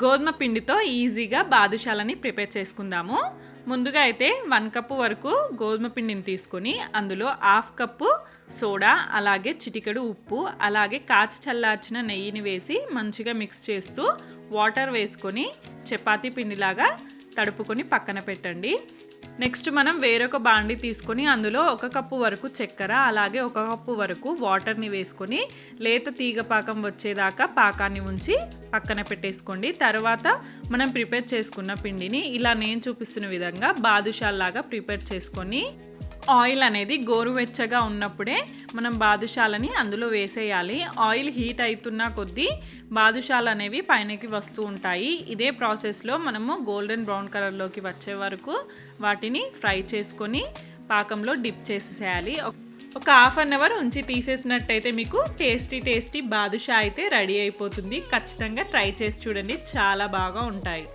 గోధుమ పిండితో ఈజీగా బాదుషాలని ప్రిపేర్ చేసుకుందాము. ముందుగా అయితే 1 కప్పు వరకు గోధుమ పిండిని తీసుకొని అందులో 1/2 కప్పు సోడా, అలాగే చిటికెడు ఉప్పు, అలాగే కాచి చల్లార్చిన నెయ్యిని వేసి మంచిగా మిక్స్ చేస్తూ వాటర్ వేసుకొని చపాతీ పిండిలాగా తడుపుకొని పక్కన పెట్టండి. నెక్స్ట్ మనం వేరొక బాండి తీసుకొని అందులో 1 కప్పు వరకు చక్కెర, అలాగే 1 కప్పు వరకు వాటర్ని వేసుకొని లేత తీగ పాకం వచ్చేదాకా పాకాన్ని ఉంచి పక్కన పెట్టేసుకోండి. తర్వాత మనం ప్రిపేర్ చేసుకున్న పిండిని ఇలా నేను చూపిస్తున్న విధంగా బాదుషాల్లాగా ప్రిపేర్ చేసుకొని ఆయిల్ అనేది గోరువెచ్చగా ఉన్నప్పుడే మనం బాదుషాలని అందులో వేసేయాలి. ఆయిల్ హీట్ అవుతున్న కొద్దీ బాదుషాలు అనేవి పైనకి వస్తూ ఉంటాయి. ఇదే ప్రాసెస్లో మనము గోల్డెన్ బ్రౌన్ కలర్లోకి వచ్చే వరకు వాటిని ఫ్రై చేసుకొని పాకంలో డిప్ చేసేయాలి. ఒక 1/2 అవర్ ఉంచి తీసేసినట్టయితే మీకు టేస్టీ బాదుషా అయితే రెడీ అయిపోతుంది. ఖచ్చితంగా ట్రై చేసి చూడండి, చాలా బాగా ఉంటాయి.